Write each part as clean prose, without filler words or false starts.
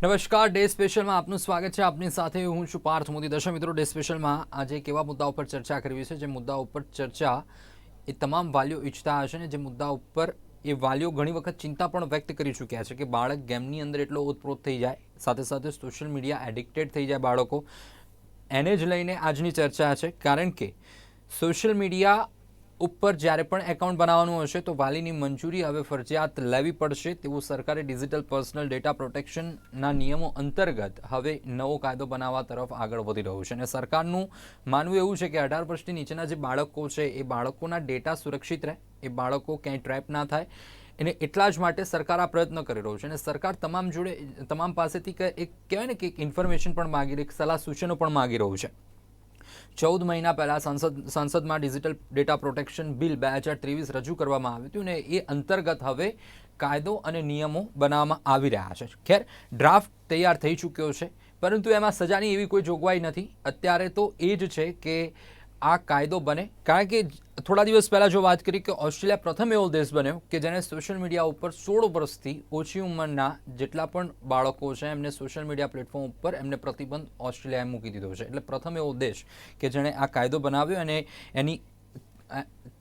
નમસ્કાર, ડે સ્પેશિયલમાં આપનું સ્વાગત છે. આપની સાથે હું છું પાર્થ મોદી. દર્શક મિત્રો, ડે સ્પેશિયલમાં આજે એક એવા મુદ્દા ઉપર ચર્ચા કરવી છે જે મુદ્દા ઉપર ચર્ચા એ તમામ વાલીઓ ઈચ્છતા હશે ને જે મુદ્દા ઉપર એ વાલીઓ ઘણી વખત ચિંતા પણ વ્યક્ત કરી ચૂક્યા છે કે બાળક ગેમની અંદર એટલો ઓતપ્રોત થઈ જાય, સાથે સાથે સોશિયલ મીડિયા એડિક્ટેડ થઈ જાય બાળકો. એને જ લઈને આજની ચર્ચા છે, કારણ કે સોશિયલ મીડિયા ઉપર જ્યારે પણ એકાઉન્ટ બનાવવાનું હશે તો વાલીની મંજૂરી હવે ફરજિયાત લેવી પડશે તેવું સરકારે ડિજિટલ પર્સનલ ડેટા પ્રોટેક્શનના નિયમો અંતર્ગત હવે નવો કાયદો બનાવવા તરફ આગળ વધી રહ્યું છે. અને સરકારનું માનવું એવું છે કે 18 વર્ષથી નીચેના જે બાળકો છે એ બાળકોના ડેટા સુરક્ષિત રહે, એ બાળકો ક્યાંય ટ્રેપ ના થાય, એને એટલા જ માટે સરકાર આ પ્રયત્ન કરી રહ્યું છે. અને સરકાર તમામ પાસેથી એક કહેવાય ને કે એક ઇન્ફોર્મેશન પણ માગી રહી, સલાહ સૂચનો પણ માગી રહ્યું છે. 14 મહિના પહેલાં સંસદમાં ડિજિટલ ડેટા પ્રોટેક્શન બિલ 2023 રજૂ કરવામાં આવ્યું હતું અને એ અંતર્ગત હવે કાયદો અને નિયમો બનાવવામાં આવી રહ્યા છે. ખેર, ડ્રાફ્ટ તૈયાર થઈ ચૂક્યો છે, પરંતુ એમાં સજાની એવી કોઈ જોગવાઈ નથી. અત્યારે તો એ જ છે કે આ કાયદો બને, કારણ કે થોડા દિવસ પહેલાં જો વાત કરી કે ઓસ્ટ્રેલિયા પ્રથમ એવો દેશ બન્યો કે જેને સોશિયલ મીડિયા ઉપર 16 વર્ષથી ઓછી ઉંમરના જેટલા પણ બાળકો છે એમને સોશિયલ મીડિયા પ્લેટફોર્મ ઉપર એમને પ્રતિબંધ ઓસ્ટ્રેલિયાએ મૂકી દીધો છે. એટલે પ્રથમ એવો દેશ કે જેણે આ કાયદો બનાવ્યો અને એની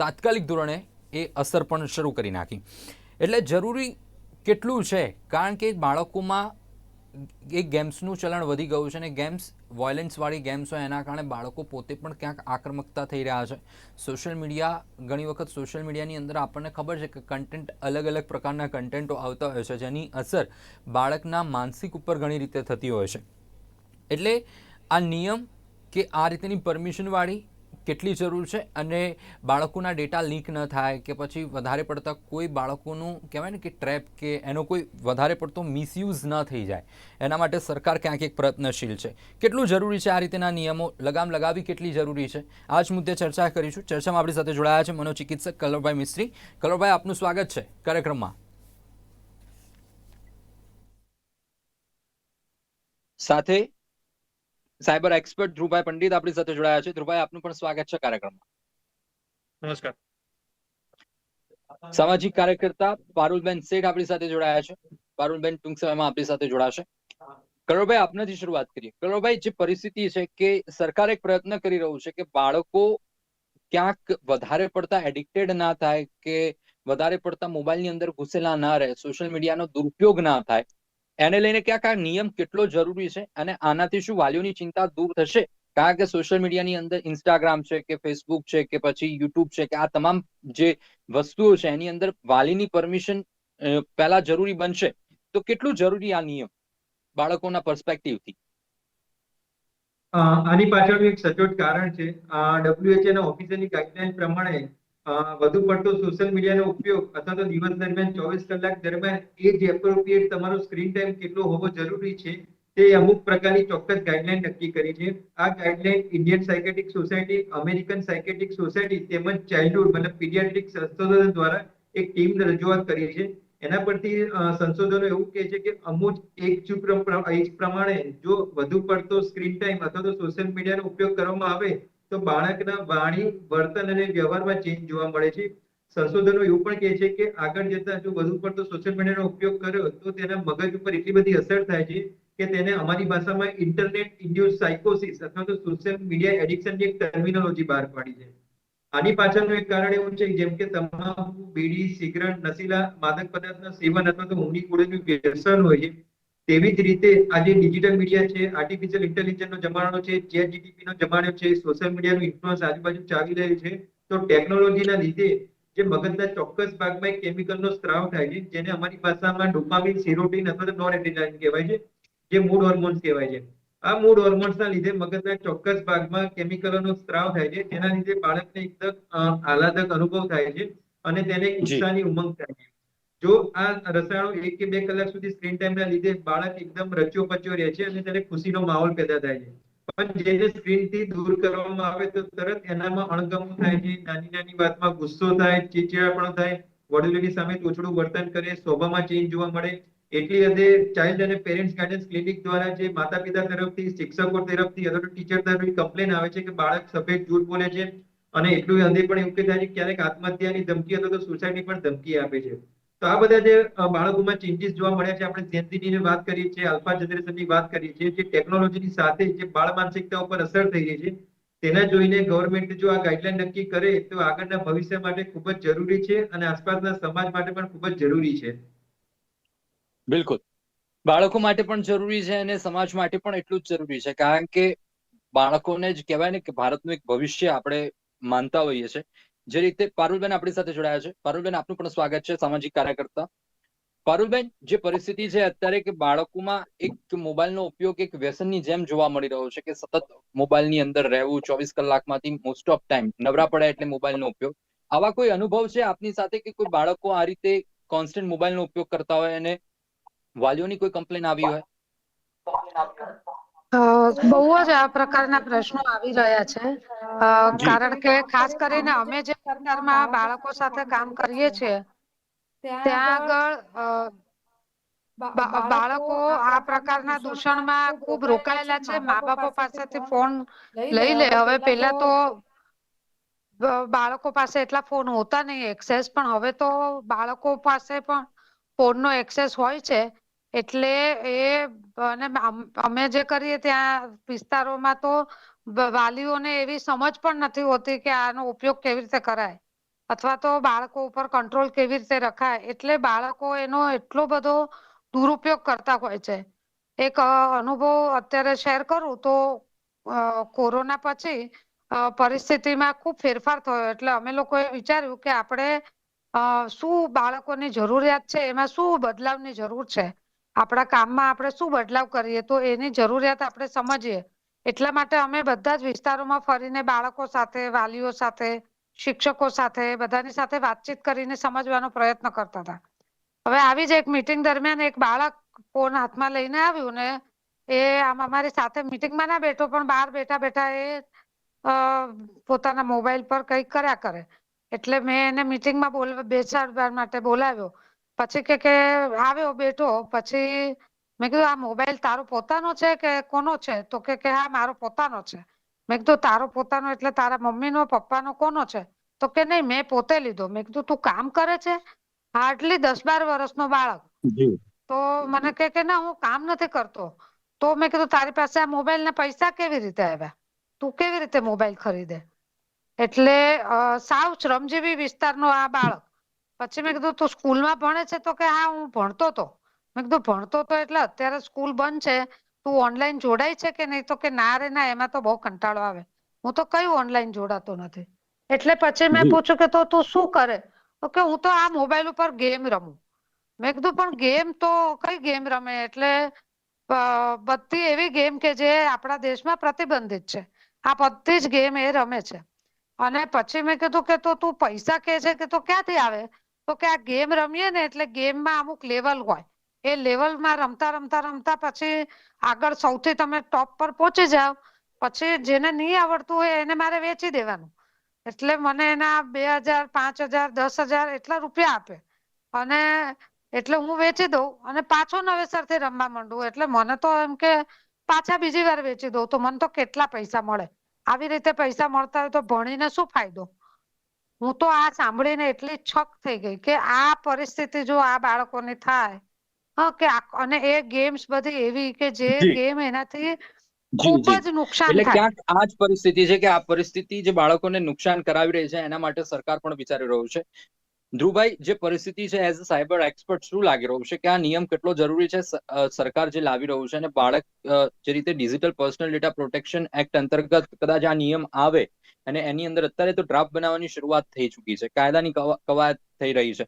તાત્કાલિક ધોરણે એ અસર પણ શરૂ કરી નાખી. એટલે જરૂરી કેટલું છે, કારણ કે બાળકોમાં એક ગેમ્સનું ચલણ વધી ગયું છે અને ગેમ્સ વાયલન્સવાળી ગેમ્સ હોય એના કારણે બાળકો પોતે પણ ક્યાંક આક્રમકતા થઈ રહ્યા છે. સોશિયલ મીડિયા, ઘણી વખત સોશિયલ મીડિયાની અંદર આપણને ખબર છે કે કન્ટેન્ટ, અલગ અલગ પ્રકારના કન્ટેન્ટો આવતા હોય છે જેની અસર બાળકના માનસિક ઉપર ઘણી રીતે થતી હોય છે. એટલે આ નિયમ કે આ રીતેની પરમિશનવાળી કેટલી જરૂર છે અને બાળકોના ડેટા લીક ન થાય કે પછી વધારે પડતા કોઈ બાળકોનું કહેવાય ને કે ટ્રેપ કે એનો કોઈ વધારે પડતો મિસયુઝ ન થઈ જાય, એના માટે સરકાર ક્યાંક એક પ્રયત્નશીલ છે. કેટલું જરૂરી છે આ રીતેના નિયમો લગામ લગાવવી, કેટલી જરૂરી છે, આ જ મુદ્દે ચર્ચા કરીશું. ચર્ચામાં આપણી સાથે જોડાયા છે મનોચિકિત્સક કલરભાઈ મિસ્ત્રી. કલરભાઈ, આપનું સ્વાગત છે કાર્યક્રમમાં. સાથે સાયબર એક્સપર્ટ ધ્રુવભાઈ પંડિત આપણી સાથે જોડાયા છે. ધ્રુવભાઈ, આપનું પણ સ્વાગત છે કાર્યક્રમમાં. નમસ્કાર. સામાજિક કાર્યકર્તા પારુલબેન શેઠ આપણી સાથે જોડાયા છે. પારુલબેન ટૂંક સમયમાં આપણી સાથે જોડાશે. કલરભાઈ, આપનાથી શરૂઆત કરીએ. કલરભાઈ, જે પરિસ્થિતિ છે કે સરકાર એક પ્રયત્ન કરી રહ્યું છે કે બાળકો ક્યાંક વધારે પડતા એડિક્ટેડ ના થાય કે વધારે પડતા મોબાઈલની અંદર ઘૂસેલા ના રહે, સોશિયલ મીડિયાનો દુરુપયોગ ના થાય, એને લઈને ક્યાંક આ નિયમ કેટલો જરૂરી છે અને આનાથી શું વાલીઓની ચિંતા દૂર થશે? કારણ કે સોશિયલ મીડિયાની અંદર ઇન્સ્ટાગ્રામ છે કે ફેસબુક છે કે પછી યુટ્યુબ છે કે આ તમામ જે વસ્તુઓ છે એની અંદર વાલીની પરમિશન પહેલા જરૂરી બનશે, તો કેટલું જરૂરી આ નિયમ બાળકોના પર્સપેક્ટિવથી? આની પાછળનું એક સચોટ કારણ છે. WHO ના ઓફિસિયલી ગાઈડલાઈન પ્રમાણે વધુ પડતો સોશિયલ મીડિયાનો ઉપયોગ અથવા તો દિવસ દરમિયાન 24 કલાક દરમિયાન એજ એપ્રોપ્રિએટ તમારો સ્ક્રીન ટાઈમ કેટલો હોવો જરૂરી છે તે અમુક પ્રકારની ચોક્કસ ગાઈડલાઈન નક્કી કરી છે. આ guideline Indian psychiatric society, American psychiatric society તેમજ ચાઇલ્ડહુડ મતલબ પીડિયાટ્રિક સંશોધન દ્વારા એક ટીમ રજૂઆત કરી છે. એના પરથી સંશોધનો એવું કહે છે કે અમુક એજ પ્રમાણે જો વધુ પડતો સ્ક્રીન ટાઈમ અથવા તો સોશિયલ મીડિયાનો ઉપયોગ કરવામાં આવે તો બાળકના વાણી, વર્તન અને વ્યવહારમાં ચેન્જ જોવા મળે છે. સંશોધનો એવું પણ કહે છે કે આગળ જતા જો વધુ પડતો સોશિયલ મીડિયાનો ઉપયોગ કર્યો તો તેના મગજ ઉપર એટલી બધી અસર થાય છે કે તેને અમારી ભાષામાં ઇન્ટરનેટ ઇન્ડ્યુસ સાયકોસિસ અથવા તો સોશિયલ મીડિયા એડિક્શનની એક ટર્મિનોલોજી બહાર પાડી છે. આની પાછળનું એક કારણ એવું છે જેમ કે તમાકુ, બીડી, સિગરેટ, નશીલા માદક પદાર્થના સેવન અથવા તો ઊંઘી કુડીનું વ્યસન હોય છે. તેવી જ રીતે આજે ડિજિટલ મીડિયા છે, આર્ટિફિશિયલ ઇન્ટેલિજન્સનો જમાનો છે, ચેટ જીટીપીનો જમાનો છે, સોશિયલ મીડિયાનું ઇન્ફ્લુઅન્સ આજુબાજુ ચાલી રહ્યું છે. તો ટેકનોલોજીના લીધે જે મગજના ચોક્કસ ભાગમાં એક કેમિકલનો સ્ત્રાવ થાય છે જેને અમારી ભાષામાં ડોપામિન, સેરોટીન અથવા તો નોરએડ્રેનાલિન કહેવાય છે, જે મૂડ હોર્મોન્સ કહેવાય છે. આ મૂડ હોર્મોન્સના લીધે મગજના ચોક્કસ ભાગમાં કેમિકલોનો સ્ત્રાવ થાય છે, જેના લીધે બાળકને એકદમ આહલાદક અનુભવ થાય છે અને તેને એક જી. ઉત્સાહની ઉમંગ થાય છે. જો આ રસાયણો 1 કે 2 કલાક સુધી સ્ક્રીન ટાઈમના લીધે બાળક એકદમ રચ્યો પચ્યો રહે છે અને તેને ખુશીનો માહોલ પેદા થાય છે. પણ જેને સ્ક્રીનથી દૂર કરવામાં આવે તો તરત એનામાં અણગમો થાય છે, નાની નાની વાતમાં ગુસ્સો થાય, ચીડચીડાપણું થાય, વડીલોની સામે તોછડું વર્તન કરે, સ્વભાવમાં ચેન્જ જોવા મળે. એટલી હદે ચાઇલ્ડ અને પેરેન્ટ્સ ગાઈડન્સ ક્લિનિક દ્વારા જે માતા પિતા તરફથી, શિક્ષકો તરફથી અથવા તો ટીચર તરફથી કમ્પ્લેન આવે છે કે બાળક સફેદ જૂઠ બોલે છે અને એટલું હદે પણ એવું કે થાય છે ક્યારેક આત્મહત્યાની ધમકી અથવા તો સુસાઇડની પણ ધમકી આપે છે. તો આ બધા જે બાળકોમાં ચેન્જીસ જોવા મળ્યા છે, આપણે જેનઝીની વાત કરીએ છીએ, આલ્ફા જનરેશનની વાત કરીએ છીએ, જે ટેકનોલોજીની સાથે જે બાળ માનસિકતા ઉપર અસર થઈ રહી છે, તેના જોઈને ગવર્મેન્ટ જો આ ગાઈડલાઈન નક્કી કરે તો આગળના ભવિષ્ય માટે ખૂબ જ જરૂરી છે અને આસપાસના સમાજ માટે પણ ખૂબ જ જરૂરી છે. બિલકુલ, બાળકો માટે પણ જરૂરી છે અને સમાજ માટે પણ એટલું જ જરૂરી છે, કારણ કે બાળકોને જ કહેવાય ને કે ભારતનું એક ભવિષ્ય આપણે માનતા હોઈએ છીએ. જે રીતે પારુલબેન આપણી સાથે જોડાયા છે. પારુલબેન, આપનું પણ સ્વાગત છે, સામાજિક કાર્યકર્તા. પારુલબેન, જે પરિસ્થિતિ છે અત્યારે કે બાળકોમાં એક મોબાઈલનો ઉપયોગ એક વ્યસનની જેમ જોવા મળી રહ્યો છે, કે સતત મોબાઈલની અંદર રહેવું, 24 કલાકમાંથી મોસ્ટ ઓફ ટાઈમ નવરા પડ્યા એટલે મોબાઈલનો ઉપયોગ. આવા કોઈ અનુભવ છે આપની સાથે કે કોઈ બાળકો આ રીતે કોન્સ્ટન્ટ મોબાઈલનો ઉપયોગ કરતા હોય અને વાલીઓની કોઈ કમ્પ્લેન આવી હોય? બહુ જ આ પ્રકારના પ્રશ્નો આવી રહ્યા છે. જી કારણ કે ખાસ કરીને અમે જે વિસ્તારમાં બાળકો સાથે કામ કરીએ છીએ ત્યાં આગળ બાળકો આ પ્રકારના દૂષણમાં ખૂબ રોકાયેલા છે. મા બાપો પાસેથી ફોન લઈ લે. હવે પેલા તો બાળકો પાસે એટલા ફોન હોતા નહીં એક્સેસ, પણ હવે તો બાળકો પાસે પણ ફોનનો એક્સેસ હોય છે. એટલે અને અમે જે કરીએ ત્યાં વિસ્તારોમાં તો વાલીઓને એવી સમજ પણ નથી હોતી કે આનો ઉપયોગ કેવી રીતે કરાય અથવા તો બાળકો ઉપર કંટ્રોલ કેવી રીતે રખાય. એટલે બાળકો એનો એટલો બધો દુરુપયોગ કરતા હોય છે. એક અનુભવ અત્યારે શેર કરું તો કોરોના પછી પરિસ્થિતિમાં ખૂબ ફેરફાર થયો. એટલે અમે લોકોએ વિચાર્યું કે આપણે શું બાળકોની જરૂરિયાત છે, એમાં શું બદલાવની જરૂર છે, આપણા કામમાં આપણે શું બદલાવ કરીએ તો એની જરૂરિયાત આપણે સમજીએ. એટલા માટે અમે બધા જ વિસ્તારોમાં ફરીને બાળકો સાથે, વાલીઓ સાથે, શિક્ષકો સાથે બધાની સાથે વાતચીત કરીને સમજવાનો પ્રયત્ન કરતા હતા. હવે આવી જ એક મીટિંગ દરમિયાન એક બાળક ફોન હાથમાં લઈને આવ્યું ને એ આમ અમારી સાથે મીટિંગમાં ના બેઠો, પણ બહાર બેઠા બેઠા એ પોતાના મોબાઈલ પર કંઈક કર્યા કરે. એટલે મેં એને મીટિંગમાં બેસાડવા માટે બોલાવ્યો. પછી કે આવ્યો, બેઠો. પછી મેં કીધું, આ મોબાઈલ તારો પોતાનો છે કે કોનો છે? તો કે હા, મારો પોતાનો છે. મેં કીધું, તારો પોતાનો એટલે તારા મમ્મીનો, પપ્પાનો, કોનો છે? તો કે નહીં, મેં પોતે લીધો. મેં કીધું, તું કામ કરે છે? હાર્ડલી 10-12 વર્ષનો બાળક. જી તો મને કે ના, હું કામ નથી કરતો. તો મેં કીધું, તારી પાસે આ મોબાઈલ ના પૈસા કેવી રીતે આવ્યા? તું કેવી રીતે મોબાઈલ ખરીદે? એટલે સાવ શ્રમજીવી વિસ્તારનો આ બાળક. પછી મેં કીધું, તું સ્કૂલમાં ભણે છે? તો કે હા, હું ભણતો હતો. મેં કીધું, ભણતો તો એટલે અત્યારે સ્કૂલ બંધ છે, તું ઓનલાઈન જોડાય છે કે નહીં? તો કે ના રે ના, એમાં તો બહુ કંટાળો આવે, હું તો કયું ઓનલાઈન જોડાતો નથી. એટલે પછી મેં જી પૂછ્યું કે તો તું શું કરે? તો કે હું તો આ મોબાઈલ ઉપર ગેમ રમું. મેં કીધું, પણ ગેમ તો કઈ ગેમ રમે? એટલે બધી એવી ગેમ કે જે આપણા દેશમાં પ્રતિબંધિત છે, આ બધી જ ગેમ એ રમે છે. અને પછી મેં કીધું કે તો તું પૈસા કે છે કે તો ક્યાંથી આવે? તો કે આ ગેમ રમીએ ને એટલે ગેમમાં અમુક લેવલ હોય, એ લેવલમાં રમતા રમતા રમતા પછી આગળ સૌથી તમે ટોપ પર પહોંચી જાવ, પછી જેને નહીં આવડતું હોય એને મારે વેચી દેવાનું. એટલે મને એના 2000, 5000, 10,000 એટલા રૂપિયા આપે અને એટલે હું વેચી દઉં અને પાછો નવેસરથી રમવા માંડું. એટલે મને તો એમ કે પાછા બીજી વાર વેચી દઉં તો મને તો કેટલા પૈસા મળે. આવી રીતે પૈસા મળતા હોય તો ભણીને શું ફાયદો? હું તો આ સાંભળીને એટલી છક થઈ ગઈ કે આ પરિસ્થિતિ જો આ બાળકોની થાય, હા, કે અને એ ગેમ્સ બધી એવી કે જે જી ગેમ એનાથી જી ખૂબ જી જ નુકસાન એટલે થાય. ક્યાંક આ જ પરિસ્થિતિ છે કે આ પરિસ્થિતિ જે બાળકોને નુકસાન કરાવી રહી છે, એના માટે સરકાર પણ વિચારી રહ્યું છે. ધ્રુવભાઈ, જે પરિસ્થિતિ છે, એઝ અ સાયબર એક્સપર્ટ શું લાગી રહ્યું છે કે આ નિયમ કેટલો જરૂરી છે? સરકાર જે લાવી રહ્યું છે અને બાળક જે રીતે digital personal data protection act અંતર્ગત કદાચ આ નિયમ આવે અને એની અંદર અત્યારે તો ડ્રાફ્ટ બનાવવાની શરૂઆત થઈ ચૂકી છે, કાયદાની કવાયત થઈ રહી છે,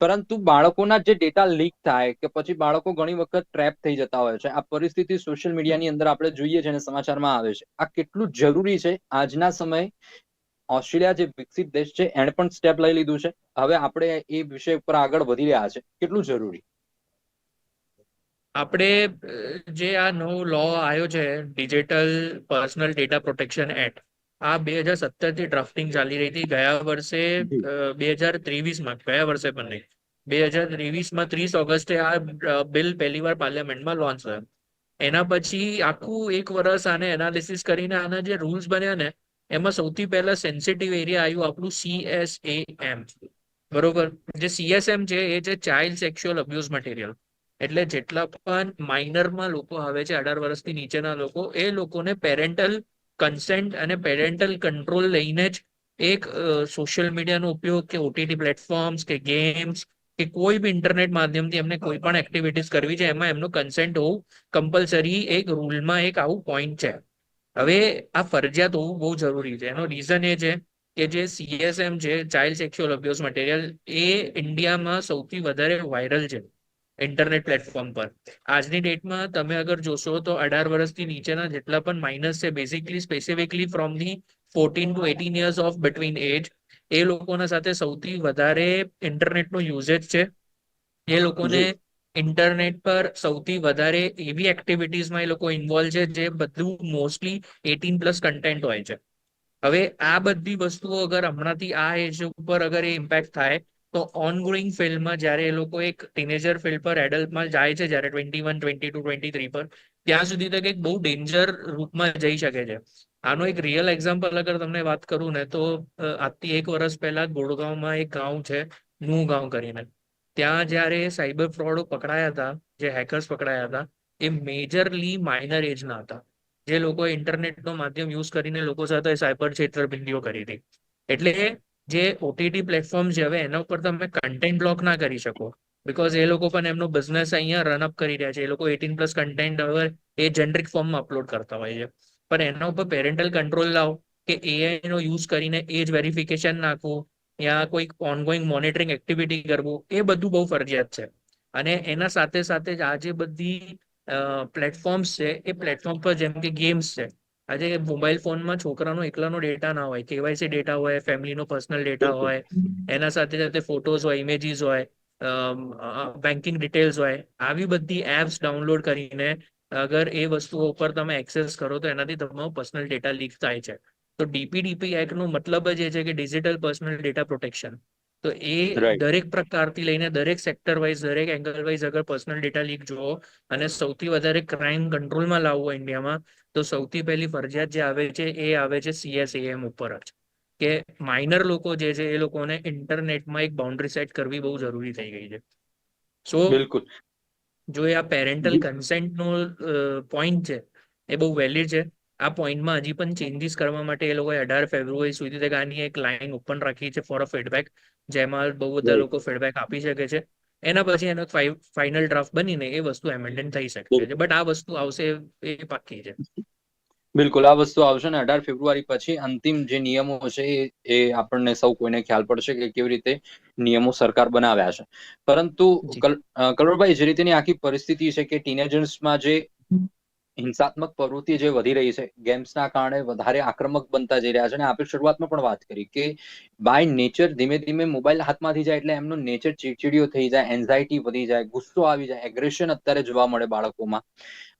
પરંતુ બાળકોના જે ડેટા લીક થાય કે પછી બાળકો ઘણી વખત ટ્રેપ થઈ જતા હોય છે, આ પરિસ્થિતિ સોશિયલ મીડિયાની અંદર આપણે જોઈએ છીએ અને સમાચારમાં આવે છે. આ કેટલું જરૂરી છે આજના સમયે? ઓસ્ટ્રેલિયા જે વિકસિત દેશ છે, એણે પણ સ્ટેપ લઈ લીધું છે. હવે આપણે એ વિષય ઉપર આગળ વધી રહ્યા છે, કેટલું જરૂરી? આપણે જે આ નવો લો આવ્યો છે, digital personal data protection act, આ 2017 થી ડ્રાફ્ટિંગ ચાલી રહી હતી. ગયા વર્ષે જી 2023માં, ગયા વર્ષે પણ નહીં, 2023માં 30 ઓગસ્ટે આ બિલ પહેલી વાર પાર્લિયામેન્ટમાં લોન્ચ થયો. એના પછી આખું એક વર્ષ આને એનાલિસિસ કરીને આના જે રૂલ્સ બન્યા ને, એમાં સૌથી પહેલા સેન્સિટિવ એરિયા આવ્યું આપણું CSAM, બરોબર. જે CSM છે એ છે ચાઇલ્ડ સેક્સ્યુઅલ અબ્યુઝ મટીરિયલ. એટલે જેટલા પણ માઇનરમાં લોકો આવે છે 18 વર્ષથી નીચેના લોકો, એ લોકોને પેરેન્ટલ કન્સેન્ટ અને પેરેન્ટલ કંટ્રોલ લઈને જ એક સોશિયલ મીડિયાનો ઉપયોગ કે OTT પ્લેટફોર્મ્સ કે ગેમ્સ કે કોઈ બી ઇન્ટરનેટ માધ્યમથી એમને કોઈ પણ એક્ટિવિટીઝ કરવી છે એમાં એમનું કન્સેન્ટ હોવું કમ્પલસરી એક રૂલમાં એક આવું પોઈન્ટ છે. હવે આ ફરજિયાત હોવું બહુ જરૂરી છે. એનો રીઝન એ છે કે જે CSM છે ચાઇલ્ડ સેક્સ્યુઅલ અબ્યુઝ મટીરિયલ, એ ઇન્ડિયામાં સૌથી વધારે વાયરલ છે ઇન્ટરનેટ પ્લેટફોર્મ પર. આજની ડેટમાં તમે અગર જોશો તો 18 વર્ષથી નીચેના જેટલા પણ માઇનસ છે, basically specifically from the 14 to 18 years of between age, એ લોકોના સાથે સૌથી વધારે ઇન્ટરનેટનો યુઝેજ છે. એ લોકોને જી ઇન્ટરનેટ પર સૌથી વધારે એવી એક્ટિવિટીઝમાં એ લોકો ઇન્વોલ્વ છે જે બધું મોસ્ટલી 18+ કન્ટેન્ટ હોય છે. હવે આ બધી વસ્તુઓ અગર હમણાંથી આ એજ ઉપર અગર એ ઇમ્પેક્ટ થાય તો ઓન ગોઈંગ ફિલ્ડમાં જ્યારે એ લોકો એક ટીનેજર ફિલ્ડ પર એડલ્ટમાં જાય છે, જ્યારે 21, 22, 23 પર, ત્યાં સુધી તક એક બહુ ડેન્જર રૂપમાં જઈ શકે છે. આનો એક રિયલ એક્ઝામ્પલ અગર તમને વાત કરું ને તો આજથી 1 વર્ષ પહેલા ગુડગાંવમાં એક ગાંવ છે નું ગાંવ કરીને. ત્યાં જ્યારે સાયબર ફ્રોડ પકડાયા હતા, જે હેકર્સ પકડાયા હતા, એ મેજરલી માઇનર એજના હતા. જે લોકોએ ઇન્ટરનેટનો માધ્યમ યુઝ કરીને લોકો સાથે સાયબર છેતરપિંડીઓ કરી હતી. એટલે જે OTT પ્લેટફોર્મ છે, હવે એના ઉપર તમે કન્ટેન્ટ બ્લોક ના કરી શકો, બિકોઝ એ લોકો પણ એમનો બિઝનેસ અહીંયા રનઅપ કરી રહ્યા છે. એ લોકો 18+ કન્ટેન્ટ હવે એ જેનરિક ફોર્મમાં અપલોડ કરતા હોય છે. પણ એના ઉપર પેરેન્ટલ કંટ્રોલ લાવો કે AI નો યુઝ કરીને એજ વેરિફિકેશન નાખવું યા કોઈ ઓનગોઈંગ મોનિટરિંગ એક્ટિવિટી કરવું, એ બધું બહુ ફરજિયાત છે. અને એના સાથે સાથે જ આ જે બધી પ્લેટફોર્મ્સ છે, એ પ્લેટફોર્મ પર જેમ કે ગેમ્સ છે, આજે મોબાઈલ ફોનમાં છોકરાનો એકલાનો ડેટા ના હોય, KYC ડેટા હોય, ફેમિલીનો પર્સનલ ડેટા બિલકુલ હોય, એના સાથે સાથે ફોટોઝ હોય, ઇમેજીસ હોય, બેન્કિંગ ડિટેલ્સ હોય. આવી બધી એપ્સ ડાઉનલોડ કરીને અગર એ વસ્તુઓ ઉપર તમે એક્સેસ કરો તો એનાથી તમારો પર્સનલ ડેટા લીક થાય છે. તો DPDP એક્ટનો મતલબ જ એ છે કે ડિજિટલ પર્સનલ ડેટા પ્રોટેક્શન. તો એ રાઈટ દરેક પ્રકારથી લઈને દરેક સેક્ટર વાઇઝ, દરેક એંગલ વાઇઝ અગર પર્સનલ ડેટા લીક જુઓ અને સૌથી વધારે ક્રાઇમ કંટ્રોલમાં લાવવો ઇન્ડિયામાં, તો સૌથી પહેલી ફરજિયાત જે આવે છે એ આવે છે CSAM ઉપર જ, કે માઇનર લોકો જે છે એ લોકોને ઇન્ટરનેટમાં એક બાઉન્ડ્રી સેટ કરવી બહુ જરૂરી થઈ ગઈ છે. સો બિલકુલ જો એ આ પેરેન્ટલ જી કન્સેન્ટનો પોઈન્ટ છે એ બહુ વેલિડ છે. આ પોઈન્ટમાં હજી પણ ચેન્જીસ કરવા માટે એ લોકોએ 18 ફેબ્રુઆરી સુધી તક આની એક લાઈન ઓપન રાખી છે ફોર અ ફીડબેક, જેમાં બહુ બધા રાઈટ લોકો ફીડબેક આપી શકે છે. એના પછી એનો ફાઇનલ ડ્રાફ્ટ બનીને એ વસ્તુ એમેન્ડમેન્ટ થઈ શકે છે. બિલકુલ બટ આ વસ્તુ આવશે એ પાક્કી છે. બિલકુલ આ વસ્તુ આવશે ને 18 ફેબ્રુઆરી પછી અંતિમ જે નિયમો છે એ આપણને સૌ કોઈને ખ્યાલ પડશે કે કેવી રીતે નિયમો સરકાર બનાવ્યા છે. પરંતુ જી કલરભાઈ, જે રીતેની આખી પરિસ્થિતિ છે કે ટીનેજર્સમાં જે હિંસાત્મક પ્રવૃત્તિ જે વધી રહી છે, ગેમ્સના કારણે વધારે આક્રમક બનતા જઈ રહ્યા છે. અને આપણે શરૂઆતમાં પણ વાત કરી કે બાય નેચર ધીમે ધીમે મોબાઈલ હાથમાંથી જાય એટલે એમનો નેચર ચીડચીડિયો થઈ જાય, એન્ઝાયટી વધી જાય, ગુસ્સો આવી જાય, એગ્રેશન અત્યારે જોવા મળે બાળકોમાં.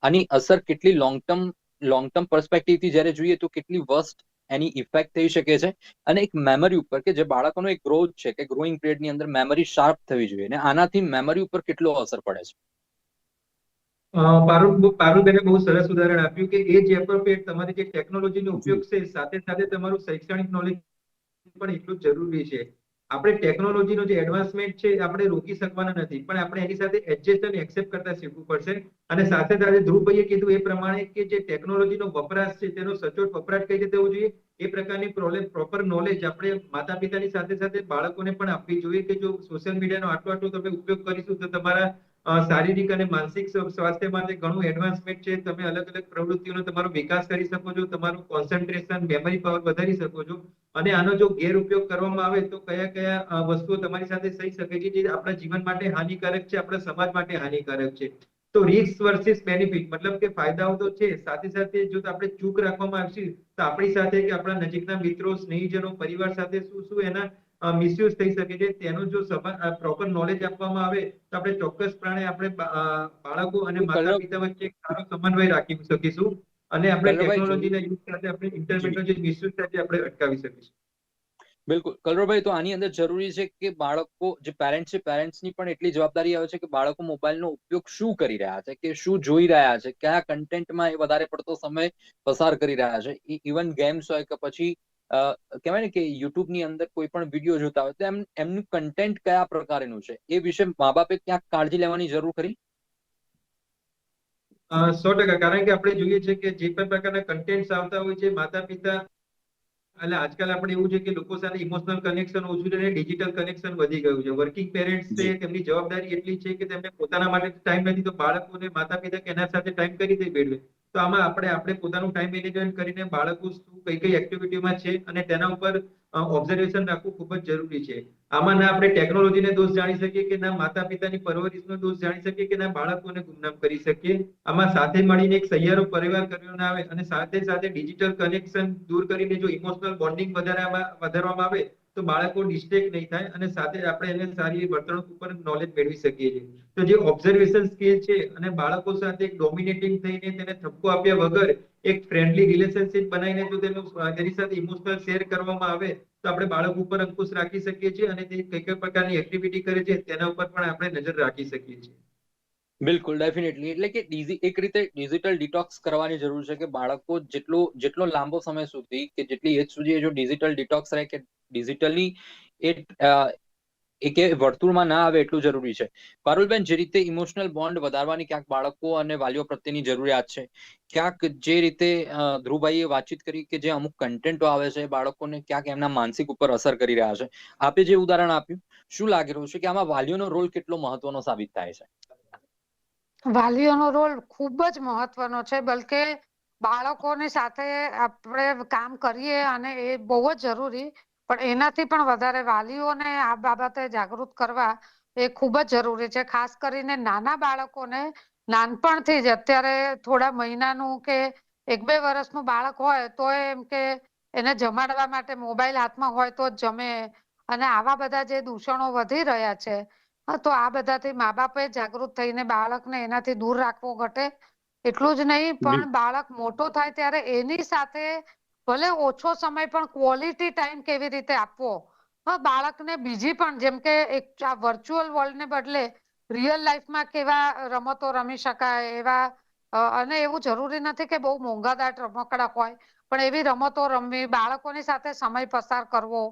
આની અસર કેટલી લોંગ ટર્મ પર્સપેક્ટિવથી જ્યારે જોઈએ તો કેટલી વર્સ્ટ એની ઇફેક્ટ થઈ શકે છે. અને એક મેમરી ઉપર કે જે બાળકોનો એક ગ્રોથ છે કે ગ્રોઈંગ પિરિયડની અંદર મેમરી શાર્પ થવી જોઈએ, અને આનાથી મેમરી ઉપર કેટલો અસર પડે છે. પારુલબેને બહુ સરસ ઉદાહરણ આપ્યું કે એજ એપ્રોપ્રિએટ તમારી જે ટેકનોલોજીનો ઉપયોગ છે, સાથે સાથે તમારું શૈક્ષણિક નોલેજ પણ એટલું જ જરૂરી છે. આપણે ટેકનોલોજીનો જે એડવાન્સમેન્ટ છે આપણે રોકી શકવાના નથી, પણ આપણે એની સાથે એડજસ્ટ અને એક્સેપ્ટ કરતા શીખવું પડશે. અને સાથે સાથે ધ્રુવભાઈએ કીધું એ પ્રમાણે કે જે ટેકનોલોજીનો વપરાશ છે તેનો સચોટ વપરાશ કઈ રીતે હોવો જોઈએ, એ પ્રકારની પ્રોપર નોલેજ આપણે માતા પિતાની સાથે સાથે બાળકોને પણ આપવી જોઈએ કે જો સોશિયલ મીડિયાનો આટલો તમે ઉપયોગ કરીશું તો તમારા શારીરિક અને માનસિક સ્વાસ્થ્ય માટે ઘણું એડવાન્સમેન્ટ છે. તમે અલગ અલગ પ્રવૃત્તિઓનો તમારો વિકાસ કરી શકો છો, તમારું કોન્સન્ટ્રેશન, મેમરી પાવર વધારી શકો છો. અને આનો જો ગેરઉપયોગ કરવામાં આવે તો કયા કયા વસ્તુઓ તમારી સાથે થઈ શકે છે જે આપણા જીવન માટે હાનિકારક છે, આપણા સમાજ માટે હાનિકારક છે. તો રિસ્ક વર્સિસ બેનિફિટ, મતલબ કે ફાયદાઓ તો છે, સાથે સાથે જો આપણે ચૂક રાખવામાં આવશે તો આપણી સાથે કે આપણા નજીકના મિત્રો, સ્નેહીજનો, પરિવાર સાથે શું શું એના મિસયુઝ થઈ શકે છે, તેનું જો પ્રોપર નોલેજ આપવામાં આવે તો આપણે ચોક્કસપણે આપણે બાળકો અને માતા કલર પિતા વચ્ચે એક સારો સમન્વય રાખી શકીશું. અને આપણે કલરભાઈ ટેકનોલોજીના યુઝ સાથે આપણે જી ઇન્ટરનેટનો જે મિસયુઝ થાય છે આપણે અટકાવી શકીશું. બિલકુલ કલરભાઈ, તો આની અંદર જરૂરી છે કે બાળકો જે પેરેન્ટ્સ છે, પેરેન્ટ્સની પણ એટલી જવાબદારી આવે છે કે બાળકો મોબાઈલનો ઉપયોગ શું કરી રહ્યા છે, કે શું જોઈ રહ્યા છે, કયા કન્ટેન્ટમાં એ વધારે પડતો સમય પસાર કરી રહ્યા છે. ઇવન ગેમ્સ હોય કે પછી કહેવાય ને કે યુટ્યુબ ની અંદર કોઈ પણ વિડીયો જોતા હોય તો એમનું કન્ટેન્ટ કયા પ્રકારનું છે એ વિશે મા બાપે ક્યાંક કાળજી લેવાની જરૂર ખરી? 100% કારણ કે આપણે જોઈએ છે કે જે પણ પ્રકારના કન્ટેન્ટ આવતા હોય છે માતા પિતા એટલે આજકાલ આપણે એવું છે કે લોકો સાથે ઇમોશનલ કનેક્શન ઓછું છે અને ડિજિટલ કનેક્શન વધી ગયું છે. વર્કિંગ પેરેન્ટ્સ છે જી. તેમની જવાબદારી એટલી છે કે તેમને પોતાના માટે ટાઈમ નથી તો બાળકોને માતા પિતા કે એના સાથે ટાઈમ કઈ રીતે મેળવે. તો આમાં આપણે પોતાનું ટાઈમ મેનેજમેન્ટ કરીને બાળકો શું કઈ એક્ટિવિટીમાં છે અને તેના ઉપર ઓબ્ઝર્વેશન રાખવું ખૂબ જ જરૂરી છે. આમાં ના આપણે ટેકનોલોજીને દોષ જાણી શકીએ કે ના માતા પિતાની પરવરિશનો દોષ જાણી શકીએ કે ના બાળકોને ગુમનામ કરી શકીએ. આમાં સાથે મળીને એક સહિયારો પરિવાર કરવામાં આવે અને સાથે સાથે ડિજિટલ કનેક્શન દૂર કરીને જો ઇમોશનલ બોન્ડિંગ વધારવામાં આવે તો બાળકો ડિસ્ટ્રેક્ટ નહીં થાય અને સાથે આપણે એને સારી વર્તણૂક ઉપર નોલેજ મેળવી શકીએ છીએ. તો જે ઓબ્ઝર્વેશન સ્કિલ છે અને બાળકો સાથે એક ડોમિનેટિંગ થઈને તેને ઠપકો આપ્યા વગર એક ફ્રેન્ડલી રિલેશનશિપ બનાવીને જો તેની સાથે ઇમોશનલ શેર કરવામાં આવે તો આપણે બાળક ઉપર અંકુશ રાખી શકીએ છીએ અને તે કઈ પ્રકારની એક્ટિવિટી કરે છે તેના ઉપર પણ આપણે નજર રાખી શકીએ છીએ. બિલકુલ, ડેફિનેટલી. એટલે કે એક રીતે ડિજિટલ ડિટોક્સ કરવાની જરૂર છે કે બાળકો જેટલો લાંબો સમય સુધી કે જેટલી એજ સુધી એ જો ડિજિટલ ડિટોક્સ રહે કે ડિજિટલી એ એક વર્તુળમાં ના આવે એટલું જરૂરી છે. પારુલબેન, જે રીતે ઇમોશનલ બોન્ડ વધારવાની ક્યાંક બાળકો અને વાલીઓ પ્રત્યેની જરૂરિયાત છે, ક્યાંક જે રીતે ધ્રુવભાઈએ વાતચીત કરી કે જે અમુક કન્ટેન્ટો આવે છે બાળકોને ક્યાંક એમના માનસિક ઉપર અસર કરી રહ્યા છે, આપે જે ઉદાહરણ આપ્યું, શું લાગી રહ્યું છે કે આમાં વાલીઓનો રોલ કેટલો મહત્વનો સાબિત થાય છે? વાલીઓનો રોલ ખૂબ જ મહત્વનો છે. બલકે બાળકોની સાથે આપણે કામ કરીએ અને એ બહુ જ જરૂરી, પણ એનાથી પણ વધારે વાલીઓને આ બાબતે જાગૃત કરવા એ ખૂબ જ જરૂરી છે. ખાસ કરીને નાના બાળકોને નાનપણથી જ, અત્યારે થોડા મહિનાનું કે 1-2 વર્ષનું બાળક હોય તો એમ કે એને જમાડવા માટે મોબાઈલ હાથમાં હોય તો જ જમે, અને આવા બધા જે દૂષણો વધી રહ્યા છે, તો આ બધાથી મા બાપે જાગૃત થઈને બાળકને એનાથી દૂર રાખવો ઘટે. એટલું જ નહીં, પણ બાળક મોટો થાય ત્યારે એની સાથે ભલે ઓછો સમય પણ ક્વોલિટી ટાઈમ કેવી રીતે આપવો. બાળકને બીજી પણ, જેમ કે એક આ વર્ચ્યુઅલ વર્લ્ડને બદલે રિયલ લાઈફમાં કેવા રમતો રમી શકાય એવા, અને એવું જરૂરી નથી કે બહુ મોંઘાદાટ રમકડા હોય, પણ એવી રમતો રમવી, બાળકોની સાથે સમય પસાર કરવો,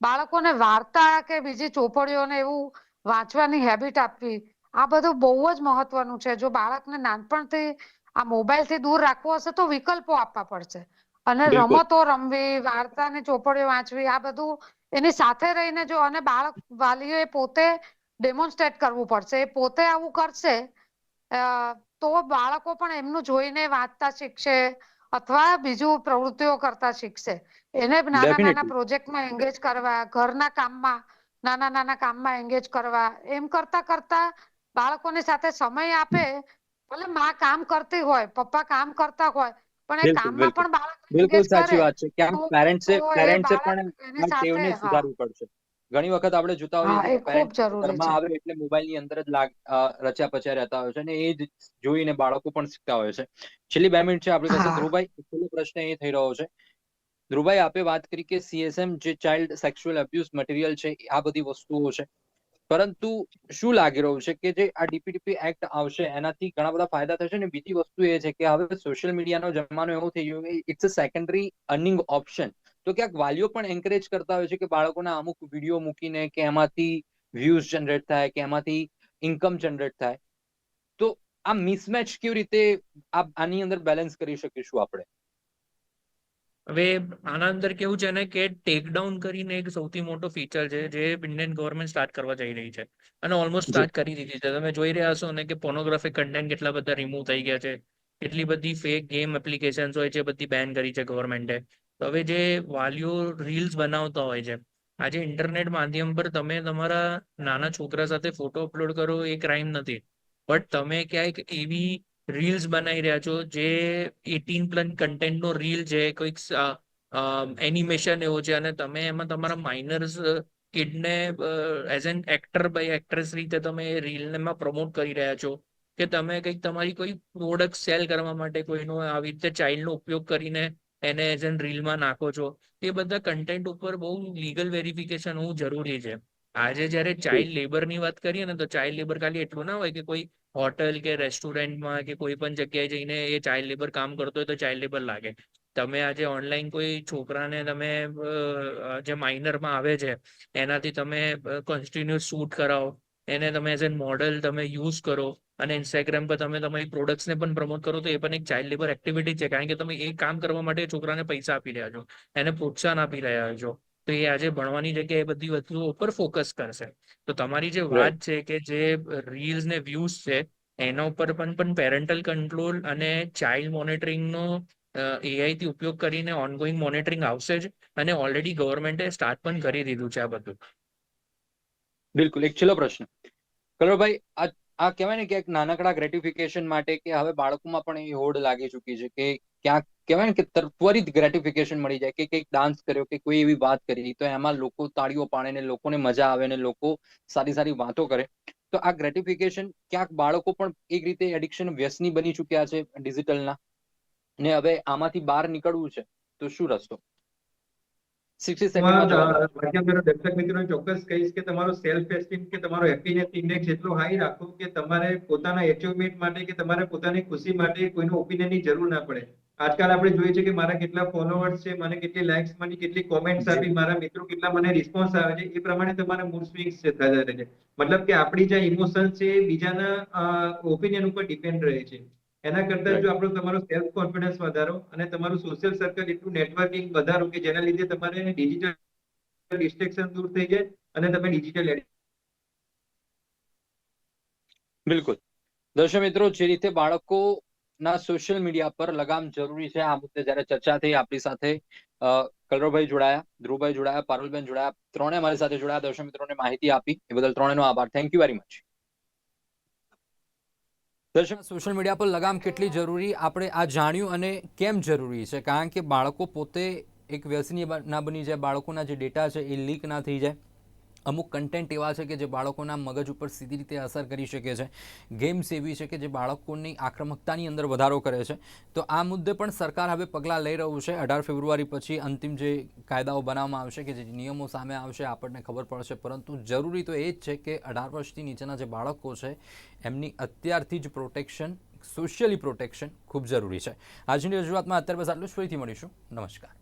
બાળકોને વાર્તા કે બીજી ચોપડીઓને એવું વાંચવાની હેબિટ આપવી, આ બધું બહુ જ મહત્વનું છે. જો બાળકને નાનપણથી આ મોબાઈલ થી દૂર રાખવો હશે તો વિકલ્પો આપવા પડશે, અને બિલકુલ. રમતો રમવી, વાર્તાની ચોપડીઓ વાંચવી, આ બધું એની સાથે રહીને જો, અને બાળક વાલીઓ પોતે ડેમોન્સ્ટ્રેટ કરવું પડશે. એ પોતે આવું કરશે તો બાળકો પણ એમનું જોઈને વાંચતા શીખશે અથવા બીજું પ્રવૃત્તિઓ કરતા શીખશે. એને નાના નાના ડેફિનેટલી. પ્રોજેક્ટમાં એંગેજ કરવા, ઘરના કામમાં નાના નાના કામમાં એંગેજ કરવા, એમ કરતા કરતા બાળકોની સાથે સમય આપે. ભલે માં કામ કરતી હોય, પપ્પા કામ કરતા હોય, પણ એ બિલકુલ, કામમાં બિલકુલ. પણ બાળક બિલકુલ એંગેજ સાચી કરે વાત છે. ક્યાંક તો પેરેન્ટ્સે એ પેરેન્ટ્સે પણ બાળક એની આ સાથે, ટેવને હા સુધારવી પડશે. ઘણી વખત આપણે જોતા હોઈએ હા, છીએ એ કે ખૂબ પેરેન્ટ્સ જરૂરી ઘરમાં છે. આવે એટલે મોબાઈલની અંદર જ રચ્યા પચ્યા રહેતા હોય છે અને એ જ જોઈને બાળકો પણ શીખતા હોય છે. છેલ્લી 2 મિનિટ છે આપણી પાસે. હા. ધ્રુવભાઈ, છેલ્લો પ્રશ્ન એ થઈ રહ્યો છે. ધ્રુવભાઈ, આપે વાત કરી કે CSM જે ચાઇલ્ડ સેક્સ્યુઅલ અબ્યુઝ મટીરિયલ છે, આ બધી વસ્તુઓ છે, પરંતુ શું લાગી રહ્યું છે કે જે આ DPDP એક્ટ આવશે એનાથી ઘણા બધા ફાયદા થશે, ને બીજી વસ્તુ એ છે કે હવે સોશિયલ મીડિયાનો જમાનો એવો થઈ ગયો કે it's a secondary earning option. તો ક્યાંક વાલીઓ પણ એન્કરેજ કરતા હોય છે કે બાળકોના અમુક વિડીયો મૂકીને કે એમાંથી વ્યૂઝ જનરેટ થાય, કે એમાંથી ઇન્કમ જનરેટ થાય, તો આ મિસમેચ કેવી રીતે આની અંદર બેલેન્સ કરી શકીશું આપણે? હવે આના અંદર કેવું છે ને કે ટેકડાઉન કરીને એક સૌથી મોટો ફીચર છે જે ઇન્ડિયન ગવર્મેન્ટ સ્ટાર્ટ કરવા જઈ રહી છે, અને ઓલમોસ્ટ જી. સ્ટાર્ટ કરી દીધી છે. તમે જોઈ રહ્યા છો ને કે પોર્નોગ્રાફિક કન્ટેન્ટ કેટલા બધા રિમૂવ થઈ ગયા છે, કેટલી બધી ફેક ગેમ એપ્લિકેશન્સ હોય છે, બધી બેન કરી છે ગવર્મેન્ટે. તો હવે જે વાલીઓ રીલ્સ બનાવતા હોય છે, આજે ઇન્ટરનેટ માધ્યમ પર તમે તમારા નાના છોકરા સાથે ફોટો અપલોડ કરો એ ક્રાઇમ નથી, બટ તમે ક્યાંક એવી રીલ્સ બનાવી રહ્યા છો જે 18+ કન્ટેન્ટનો રીલ છે, કોઈક એનિમેશન એવો છે, અને તમે એમાં તમારા માઇનર્સ કિડને as an actor by actress રીતે તમે રીલમાં પ્રમોટ કરી રહ્યા છો, કે તમે કંઈક તમારી કોઈ પ્રોડક્ટ સેલ કરવા માટે કોઈનો આવી રીતે ચાઇલ્ડનો ઉપયોગ કરીને એને એઝ એન રીલમાં નાખો છો. એ બધા કન્ટેન્ટ ઉપર બહુ લીગલ વેરિફિકેશન હોવું જરૂરી છે. આજે જ્યારે ચાઇલ્ડ લેબરની વાત કરીએ ને, તો ચાઇલ્ડ લેબર ખાલી એટલું ના હોય કે કોઈ હોટલ કે રેસ્ટોરન્ટમાં કે કોઈ પણ જગ્યાએ જઈને એ ચાઇલ્ડ લેબર કામ કરતો હોય તો ચાઇલ્ડ લેબર લાગે. તમે આજે ઓનલાઈન કોઈ છોકરાને તમે જે માઇનરમાં આવે છે એનાથી તમે કન્ટિન્યુઅસ શૂટ કરાવો, એને તમે એઝ એન મોડલ તમે યુઝ કરો અને ઇન્સ્ટાગ્રામ પર તમે તમારી પ્રોડક્ટ્સને પણ પ્રમોટ કરો, તો એ પણ એક ચાઇલ્ડ લેબર એક્ટિવિટી છે. કારણ કે તમે એ કામ કરવા માટે છોકરાને પૈસા આપી રહ્યા છો, એને પ્રોત્સાહન આપી રહ્યા છો, તો એ આજે ભણવાની જગ્યાએ એ બધી વસ્તુઓ ઉપર ફોકસ કરશે. તો તમારી જે વાત છે કે જે રીલ્સ ને વ્યૂઝ છે એના ઉપર પણ પેરેન્ટલ કંટ્રોલ અને ચાઇલ્ડ મોનિટરિંગનો એઆઈ થી ઉપયોગ કરીને ઓનગોઈંગ મોનિટરિંગ આવશે જ, અને ઓલરેડી ગવર્મેન્ટે સ્ટાર્ટ પણ કરી દીધું છે આ બધું. બિલકુલ. એક છેલ્લો પ્રશ્ન, કલરભાઈ, આ કહેવાય ને કે એક નાનકડા ગ્રેટિફિકેશન માટે કે હવે બાળકોમાં પણ એ હોડ લાગી ચૂકી છે કે ક્યાંક કહેવાય ને કે ત્વરિત ગ્રેટિફિકેશન મળી જાય, કે કંઈક ડાન્સ કર્યો કે કોઈ એવી વાત કરી તો એમાં લોકો તાળીઓ પાડે ને લોકોને મજા આવે ને લોકો સારી સારી વાતો કરે. તો આ ગ્રેટિફિકેશન ક્યાંક બાળકો પણ એક રીતે એડિક્શન વ્યસની બની ચૂક્યા છે ડિજિટલના, ને હવે આમાંથી બહાર નીકળવું છે તો શું રસ્તો? 60 સેકન્ડમાં જવાબ આપો. માધ્યમના દર્શક મિત્રોને ચોક્કસ કહીશ કે તમારો સેલ્ફ એસ્ટીમ કે તમારો હેપીનેસ ઇન્ડેક્સ એટલો હાઈ રાખો કે તમારે પોતાના એચિવમેન્ટ માટે કે તમારે પોતાની ખુશી માટે કોઈનો ઓપિનિયનની જરૂર ના પડે. આજકાલ આપણે જોઈએ છે કે મારા કેટલા ફોલોવર્સ છે, મને કેટલી લાઇક્સ મળી, કેટલી કોમેન્ટ્સ આપી, મારા મિત્રો કેટલા મને રિસ્પોન્સ આવે છે, એ પ્રમાણે તમારા મૂડ સ્વિંગ્સ થતા રહે છે. મતલબ કે આપણી જે ઇમોશન્સ છે એ બીજાના ઓપિનિયન ઉપર ડિપેન્ડ રહે છે. એના કરતા જો આપણો તમારો સેલ્ફ કોન્ફિડન્સ વધારો અને તમારું સોશિયલ સર્કલ એટલું નેટવર્કિંગ વધારો કે જેના લીધે તમારે ડિજિટલ ડિસ્ટ્રેક્શન દૂર થઈ જાય અને તમે ડિજિટલ. બિલકુલ. દર્શક મિત્રો, જે રીતે બાળકોના સોશિયલ મીડિયા પર લગામ જરૂરી છે, આ મુદ્દે જ્યારે ચર્ચા થઈ, આપણી સાથે કલરવભાઈ જોડાયા, ધ્રુવભાઈ જોડાયા, પારુલબેન જોડાયા, ત્રણે અમારી સાથે જોડાયા, દર્શક મિત્રોને માહિતી આપી એ બદલ ત્રણેયનો આભાર. Thank you very much. Social media પર લગામ કેટલી જરૂરી આપણે આ જાણ્યું, અને કેમ જરૂરી છે, કારણ કે બાળકો પોતે એક વ્યસની ના બની જાય, બાળકોના જે ડેટા છે એ લીક ના થઈ જાય. અમુક કન્ટેન્ટ એવા છે કે જે બાળકોના મગજ ઉપર સીધી રીતે અસર કરી શકે છે. ગેમ્સ એવી છે કે જે બાળકોની આક્રમકતાની અંદર વધારો કરે છે. તો આ મુદ્દે પણ સરકાર હવે પગલાં લઈ રહ્યું છે. 18 ફેબ્રુઆરી પછી અંતિમ જે કાયદાઓ બનાવવામાં આવશે, કે જે નિયમો સામે આવશે, આપણને ખબર પડશે. પરંતુ જરૂરી તો એ જ છે કે 18 વર્ષથી નીચેના જે બાળકો છે એમની અત્યારથી જ પ્રોટેક્શન, સોશિયલી પ્રોટેક્શન ખૂબ જરૂરી છે. આજની રજૂઆતમાં અત્યારે બસ આટલું જ. ફરીથી મળીશું. નમસ્કાર.